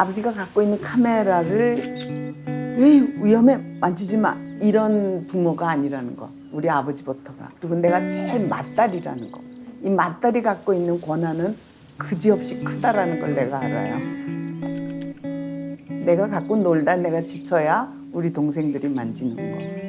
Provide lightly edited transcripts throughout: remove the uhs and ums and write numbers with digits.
아버지가 갖고 있는 카메라를 에이 위험해 만지지 마 이런 부모가 아니라는 거. 우리 아버지부터가. 그리고 내가 제일 맏딸이라는 거. 이 맏딸이 갖고 있는 권한은 그지없이 크다라는 걸 내가 알아요. 내가 갖고 놀다 내가 지쳐야 우리 동생들이 만지는 거.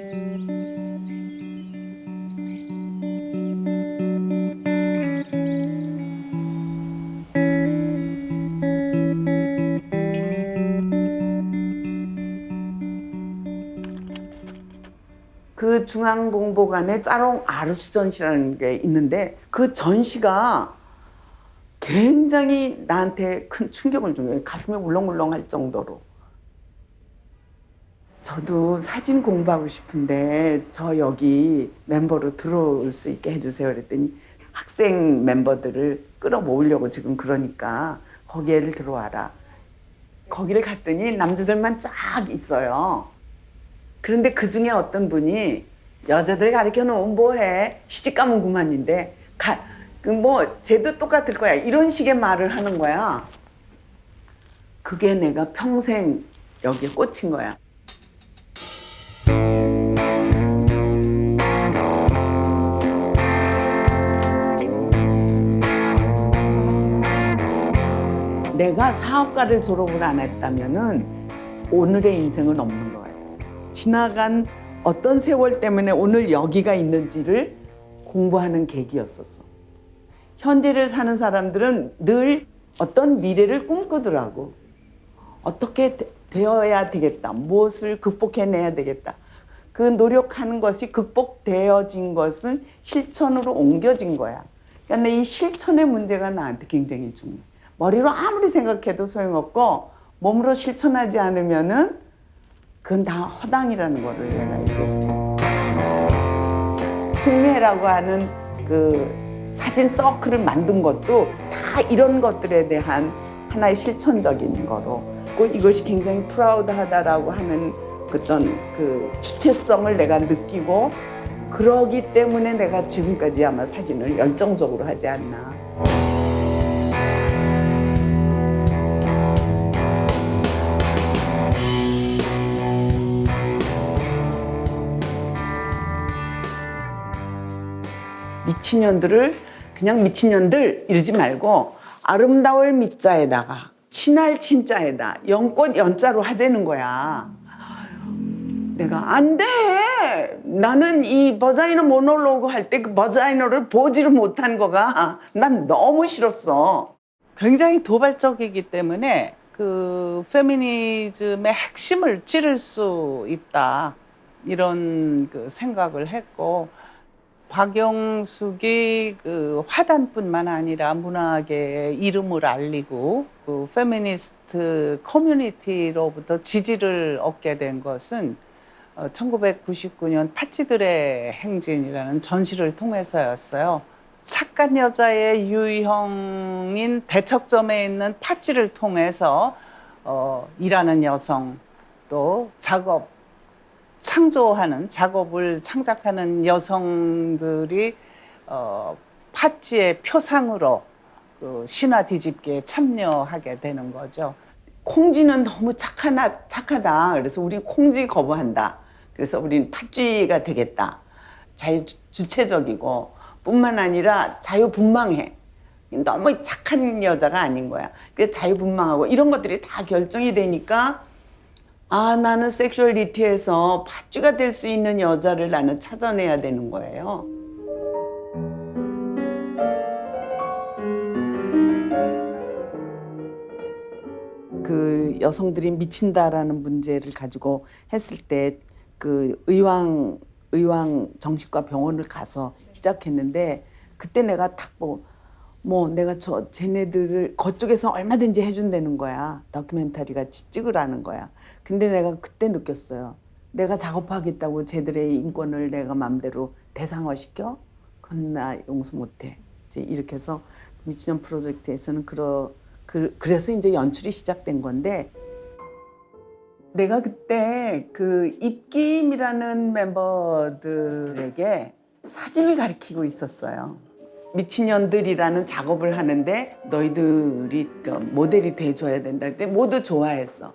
그 중앙공보관에 사롱 아루스 전시라는 게 있는데 그 전시가 굉장히 나한테 큰 충격을 준 거예요. 가슴이 울렁울렁할 정도로. 저도 사진 공부하고 싶은데 저 여기 멤버로 들어올 수 있게 해주세요. 그랬더니 학생 멤버들을 끌어모으려고 지금 그러니까 거기에를 들어와라. 거기를 갔더니 남자들만 쫙 있어요. 그런데 그 중에 어떤 분이 여자들 가르쳐 놓으면 뭐해? 시집 가면 그만인데 뭐 쟤도 똑같을 거야. 이런 식의 말을 하는 거야. 그게 내가 평생 여기에 꽂힌 거야. 내가 사업가를 졸업을 안 했다면은 오늘의 인생은 없는 거예요. 지나간 어떤 세월 때문에 오늘 여기가 있는지를 공부하는 계기였었어. 현재를 사는 사람들은 늘 어떤 미래를 꿈꾸더라고. 어떻게 되어야 되겠다. 무엇을 극복해내야 되겠다. 그 노력하는 것이 극복되어진 것은 실천으로 옮겨진 거야. 그러니까 이 실천의 문제가 나한테 굉장히 중요해. 머리로 아무리 생각해도 소용없고 몸으로 실천하지 않으면은 그건 다 허당이라는 거를 내가 이제 승리라고 하는 그 사진 서클을 만든 것도 다 이런 것들에 대한 하나의 실천적인 거로 이것이 굉장히 프라우드하다라고 하는 어떤 그 주체성을 내가 느끼고 그러기 때문에 내가 지금까지 아마 사진을 열정적으로 하지 않나. 미친년들을 그냥 미친년들 이러지 말고 아름다울 미자에다가 친할 친자에다 연꽃 연자로 하자는 거야. 내가 안 돼. 나는 이 버자이너 모놀로그 할 때 그 버자이너를 보지를 못한 거가 난 너무 싫었어. 굉장히 도발적이기 때문에 그 페미니즘의 핵심을 찌를 수 있다 이런 그 생각을 했고 박영숙이 그 화단뿐만 아니라 문학의 이름을 알리고 그 페미니스트 커뮤니티로부터 지지를 얻게 된 것은 1999년 파치들의 행진이라는 전시를 통해서였어요. 착한 여자의 유형인 대척점에 있는 파찌를 통해서 일하는 여성 또 창조하는 작업을 창작하는 여성들이 파찌의 표상으로 그 신화 뒤집기에 참여하게 되는 거죠. 콩쥐는 너무 착하다. 그래서 우린 콩쥐 거부한다. 그래서 우린 팥쥐가 되겠다. 자유주체적이고 뿐만 아니라 자유분방해. 너무 착한 여자가 아닌 거야. 그래서 자유분방하고 이런 것들이 다 결정이 되니까 아, 나는 섹슈얼리티에서 팥쥐가 될 수 있는 여자를 나는 찾아내야 되는 거예요. 그 여성들이 미친다라는 문제를 가지고 했을 때 그 의왕 정신과 병원을 가서 시작했는데 그때 내가 딱 뭐 내가 쟤네들을 그쪽에서 얼마든지 해준다는 거야. 다큐멘터리 같이 찍으라는 거야. 근데 내가 그때 느꼈어요. 내가 작업하겠다고 쟤들의 인권을 내가 마음대로 대상화시켜? 그건 나 용서 못해. 이제 이렇게 해서 미친년 프로젝트에서는 그래서 이제 연출이 시작된 건데 내가 그때 그 입김이라는 멤버들에게 사진을 가르치고 있었어요. 미친년들이라는 작업을 하는데 너희들이 그 모델이 돼줘야 된다 할 때 모두 좋아했어.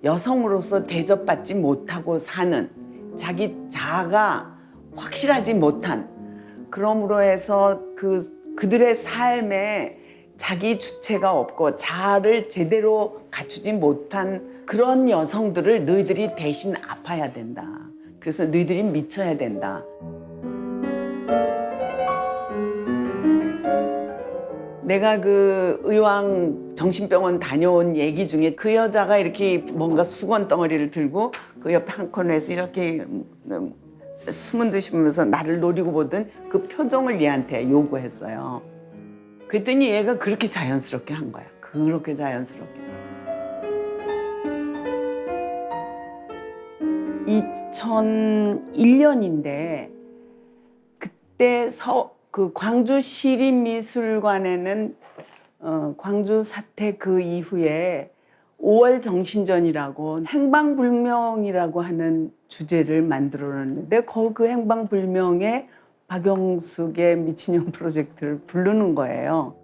여성으로서 대접받지 못하고 사는 자기 자아가 확실하지 못한, 그러므로 해서 그들의 삶에 자기 주체가 없고 자아를 제대로 갖추지 못한 그런 여성들을 너희들이 대신 아파야 된다. 그래서 너희들이 미쳐야 된다. 내가 그 의왕 정신병원 다녀온 얘기 중에 그 여자가 이렇게 뭔가 수건 덩어리를 들고 그 옆에 한 코너에서 이렇게 숨은 듯이 보면서 나를 노리고 보던 그 표정을 얘한테 요구했어요. 그랬더니 얘가 그렇게 자연스럽게 한 거야. 그렇게 자연스럽게. 2001년인데 그때 그 광주 시립미술관에는 광주 사태 그 이후에 5월 정신전이라고 행방불명이라고 하는 주제를 만들어놨는데 그 행방불명에 박영숙의 미친년 프로젝트를 부르는 거예요.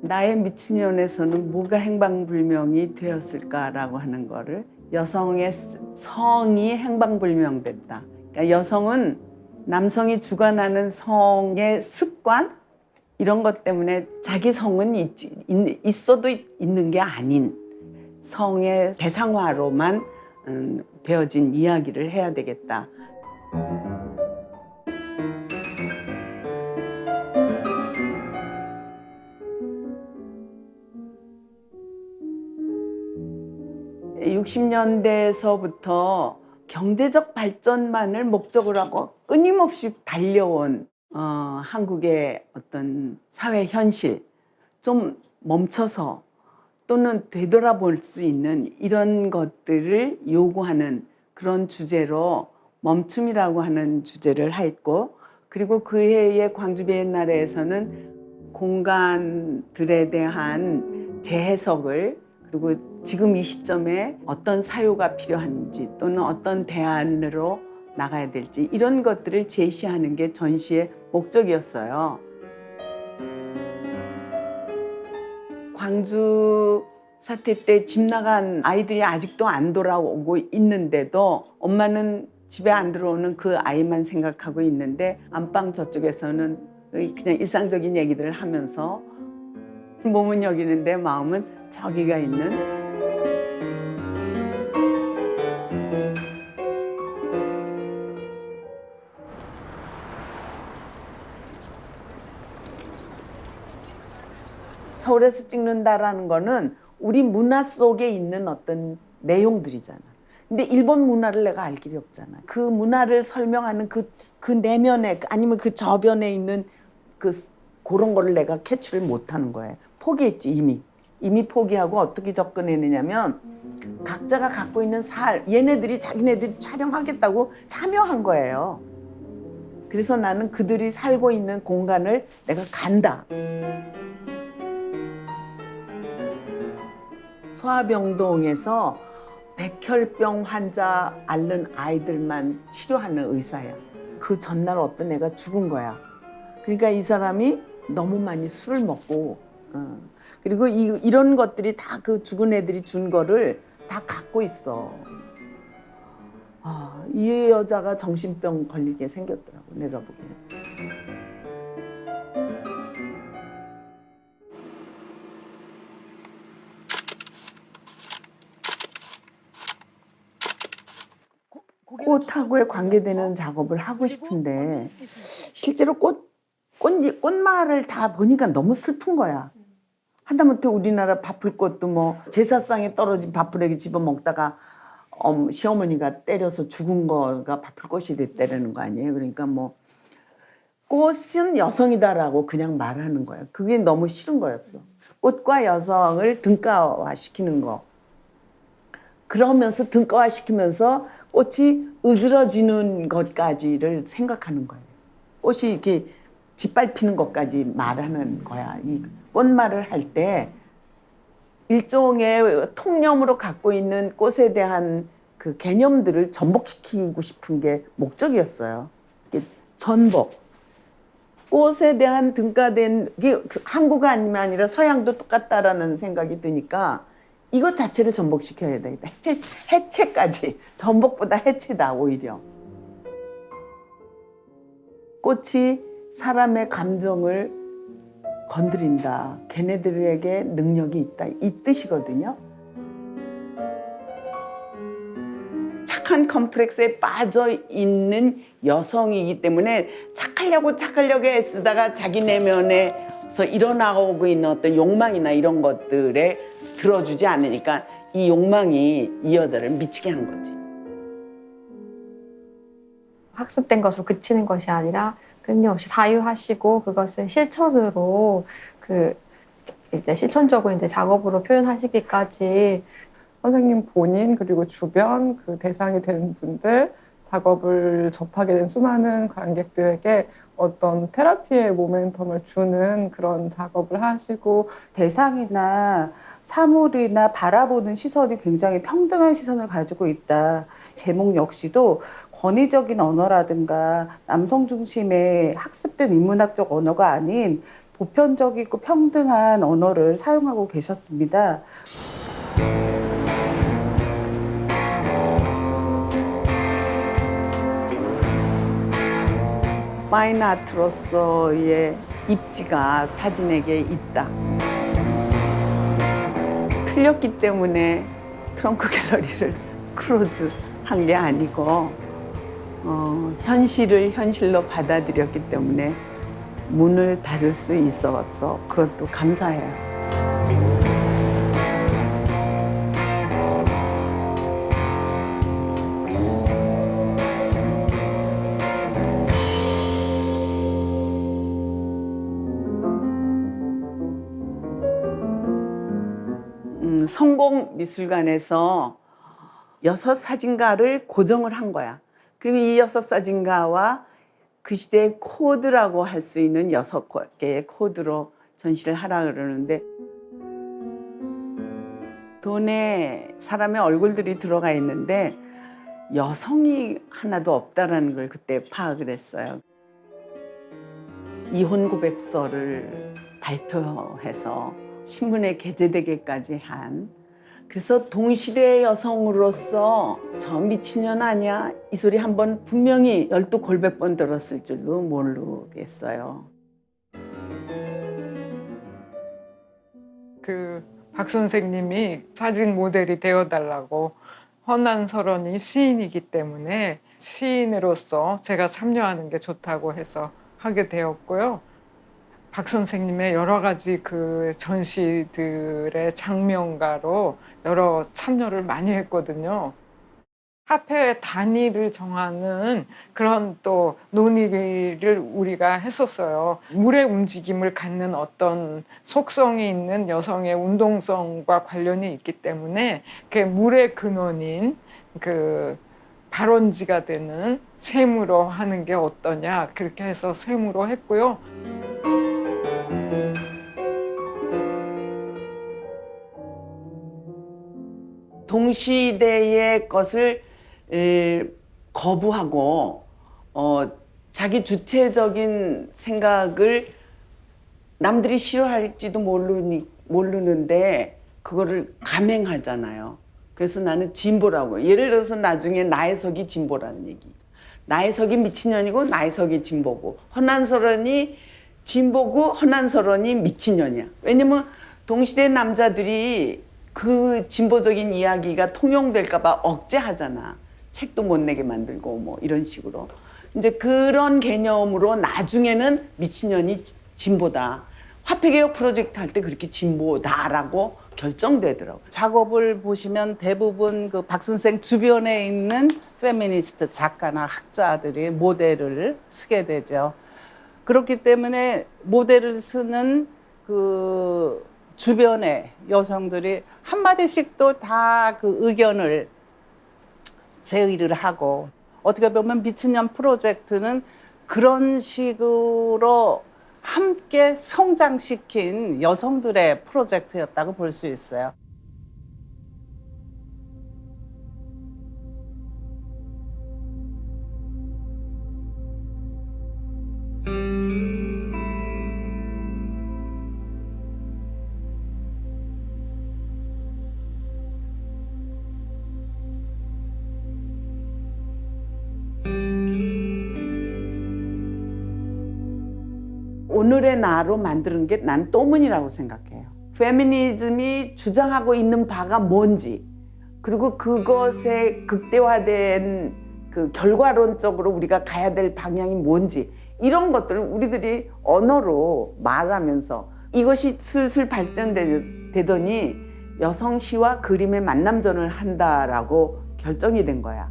나의 미친년에서는 뭐가 행방불명이 되었을까라고 하는 거를, 여성의 성이 행방불명됐다. 그러니까 여성은 남성이 주관하는 성의 습관 이런 것 때문에 자기 성은 있어도 있는 게 아닌 성의 대상화로만 되어진 이야기를 해야 되겠다. (60년대에서부터) 경제적 발전만을 목적으로 하고 끊임없이 달려온 한국의 어떤 사회 현실, 좀 멈춰서 또는 되돌아볼 수 있는 이런 것들을 요구하는 그런 주제로 멈춤이라고 하는 주제를 했고, 그리고 그 해의 광주 비엔날레에서는 공간들에 대한 재해석을, 그리고 지금 이 시점에 어떤 사유가 필요한지 또는 어떤 대안으로 나가야 될지 이런 것들을 제시하는 게 전시의 목적이었어요. 광주 사태 때 집 나간 아이들이 아직도 안 돌아오고 있는데도 엄마는 집에 안 들어오는 그 아이만 생각하고 있는데 안방 저쪽에서는 그냥 일상적인 얘기들을 하면서 몸은 여기 있는데 마음은 저기가 있는. 서울에서 찍는다라는 거는 우리 문화 속에 있는 어떤 내용들이잖아. 근데 일본 문화를 내가 알 길이 없잖아. 그 문화를 설명하는 그 내면에 아니면 그 저변에 있는 그런 거를 내가 캐치를 못하는 거예요. 포기했지 이미 포기하고 어떻게 접근했느냐면 각자가 갖고 있는 얘네들이 자기네들이 촬영하겠다고 참여한 거예요. 그래서 나는 그들이 살고 있는 공간을 내가 간다. 소아병동에서 백혈병 환자 앓는 아이들만 치료하는 의사야. 그 전날 어떤 애가 죽은 거야. 그러니까 이 사람이 너무 많이 술을 먹고 그리고 이런 것들이 다 그 죽은 애들이 준 거를 다 갖고 있어. 이 여자가 정신병 걸리게 생겼더라고, 내가 보기엔. 꽃하고의 관계되는 작업을 하고 싶은데 실제로 꽃말을 다 보니까 너무 슬픈 거야. 하다못해 우리나라 바풀꽃도 뭐 제사상에 떨어진 바풀에게 집어먹다가 시어머니가 때려서 죽은 거가 바풀꽃이 됐다는 거 아니에요. 그러니까 뭐 꽃은 여성이다라고 그냥 말하는 거야. 그게 너무 싫은 거였어. 꽃과 여성을 등가화시키는 거. 그러면서 등가화시키면서 꽃이 으스러지는 것까지를 생각하는 거예요. 꽃이 이렇게 짓밟히는 것까지 말하는 거야. 이 꽃말을 할 때 일종의 통념으로 갖고 있는 꽃에 대한 그 개념들을 전복시키고 싶은 게 목적이었어요. 이게 전복, 꽃에 대한 등가된 게 한국이 아니라 서양도 똑같다라는 생각이 드니까 이것 자체를 전복시켜야 되겠다. 해체까지 전복보다 해체다 오히려. 꽃이 사람의 감정을 건드린다. 걔네들에게 능력이 있다. 이 뜻이거든요. 착한 컴플렉스에 빠져 있는 여성이기 때문에 착하려고 애쓰다가 자기 내면에서 일어나고 있는 어떤 욕망이나 이런 것들에 들어주지 않으니까 이 욕망이 이 여자를 미치게 한 거지. 학습된 것으로 그치는 것이 아니라 끊임없이 사유하시고 그것을 실천으로 이제 실천적으로 이제 작업으로 표현하시기까지 선생님 본인 그리고 주변 그 대상이 된 분들 작업을 접하게 된 수많은 관객들에게 어떤 테라피의 모멘텀을 주는 그런 작업을 하시고 대상이나 사물이나 바라보는 시선이 굉장히 평등한 시선을 가지고 있다. 제목 역시도 권위적인 언어라든가 남성 중심의 학습된 인문학적 언어가 아닌 보편적이고 평등한 언어를 사용하고 계셨습니다. 파인 아트로서의 입지가 사진에게 있다. 틀렸기 때문에 트렁크 갤러리를 클로즈 한 게 아니고 현실을 현실로 받아들였기 때문에 문을 닫을 수 있어서 그것도 감사해요. 성공미술관에서 6 사진가를 고정을 한 거야. 그리고 이 6 사진가와 그 시대의 코드라고 할 수 있는 6개의 코드로 전시를 하라 그러는데 돈에 사람의 얼굴들이 들어가 있는데 여성이 하나도 없다라는 걸 그때 파악을 했어요. 이혼 고백서를 발표해서 신문에 게재되기까지 한, 그래서 동시대 여성으로서 저 미친년 아니야? 이 소리 한번 분명히 12골백번 들었을 줄도 모르겠어요. 박 선생님이 사진 모델이 되어달라고, 허난설원이 시인이기 때문에 시인으로서 제가 참여하는 게 좋다고 해서 하게 되었고요. 박 선생님의 여러 가지 그 전시들의 장명가로 여러 참여를 많이 했거든요. 화폐 단위를 정하는 그런 또 논의를 우리가 했었어요. 물의 움직임을 갖는 어떤 속성이 있는 여성의 운동성과 관련이 있기 때문에 그 물의 근원인 그 발원지가 되는 셈으로 하는 게 어떠냐, 그렇게 해서 셈으로 했고요. 동시대의 것을 거부하고 자기 주체적인 생각을 남들이 싫어할지도 모르는데 그거를 감행하잖아요. 그래서 나는 진보라고. 예를 들어서 나중에 나혜석이 진보라는 얘기. 나혜석이 미친년이고 나혜석이 진보고, 허난설원이 진보고 허난설원이 미친년이야. 왜냐면 동시대 남자들이 그 진보적인 이야기가 통용될까 봐 억제하잖아. 책도 못 내게 만들고 뭐 이런 식으로. 이제 그런 개념으로 나중에는 미친년이 진보다. 화폐개혁 프로젝트 할 때 그렇게 진보다라고 결정되더라고요. 작업을 보시면 대부분 그 박 선생 주변에 있는 페미니스트 작가나 학자들이 모델을 쓰게 되죠. 그렇기 때문에 모델을 쓰는 그 주변의 여성들이 한마디씩도 다 그 의견을 제의를 하고, 어떻게 보면 미친년 프로젝트는 그런 식으로 함께 성장시킨 여성들의 프로젝트였다고 볼 수 있어요. 오늘의 나로 만드는 게 난 또문이라고 생각해요. 페미니즘이 주장하고 있는 바가 뭔지, 그리고 그것에 극대화된 그 결과론적으로 우리가 가야 될 방향이 뭔지, 이런 것들을 우리들이 언어로 말하면서 이것이 슬슬 발전되더니 여성 시와 그림의 만남전을 한다라고 결정이 된 거야.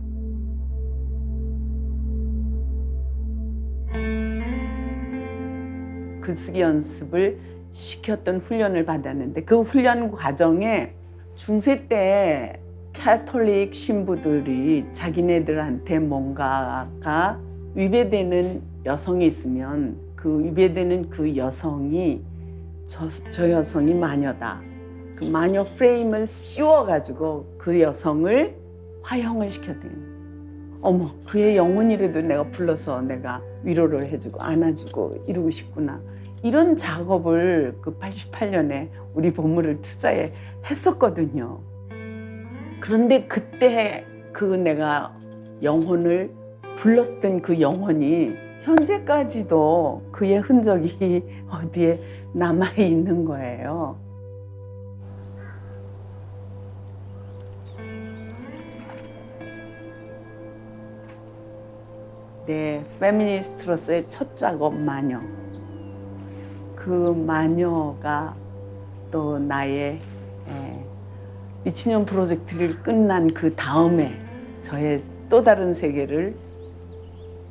글쓰기 연습을 시켰던 훈련을 받았는데 그 훈련 과정에 중세 때 캐톨릭 신부들이 자기네들한테 뭔가가 위배되는 여성이 있으면 그 위배되는 그 여성이 저 여성이 마녀다. 그 마녀 프레임을 씌워가지고 그 여성을 화형을 시켰대요. 어머, 그의 영혼이라도 내가 불러서 내가 위로를 해주고 안아주고 이러고 싶구나. 이런 작업을 그 88년에 우리 보물을 투자에 했었거든요. 그런데 그때 그 내가 영혼을 불렀던 그 영혼이 현재까지도 그의 흔적이 어디에 남아 있는 거예요. 네, 페미니스트로서의 첫 작업 마녀. 그 마녀가 또 나의 미친년 프로젝트를 끝난 그 다음에 저의 또 다른 세계를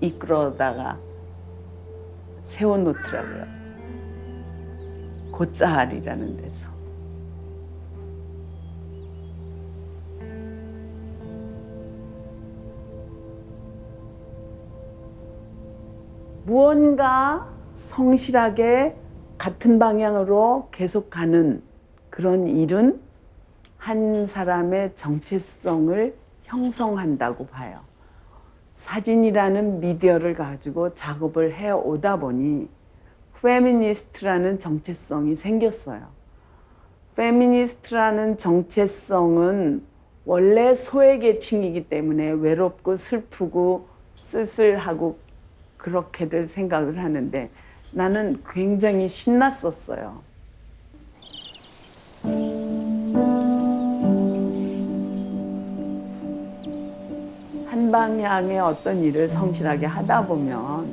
이끌어다가 세워놓더라고요. 곧자할이라는 데서. 무언가 성실하게 같은 방향으로 계속 가는 그런 일은 한 사람의 정체성을 형성한다고 봐요. 사진이라는 미디어를 가지고 작업을 해오다 보니 페미니스트라는 정체성이 생겼어요. 페미니스트라는 정체성은 원래 소외계층이기 때문에 외롭고 슬프고 쓸쓸하고 그렇게들 생각을 하는데 나는 굉장히 신났었어요. 한 방향의 어떤 일을 성실하게 하다 보면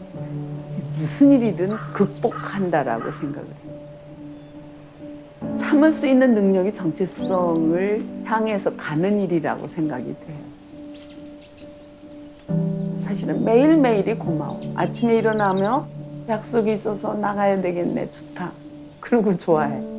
무슨 일이든 극복한다라고 생각을 해요. 참을 수 있는 능력이 정체성을 향해서 가는 일이라고 생각이 돼요. 사실은 매일매일이 고마워. 아침에 일어나며 약속이 있어서 나가야 되겠네. 좋다. 그리고 좋아해.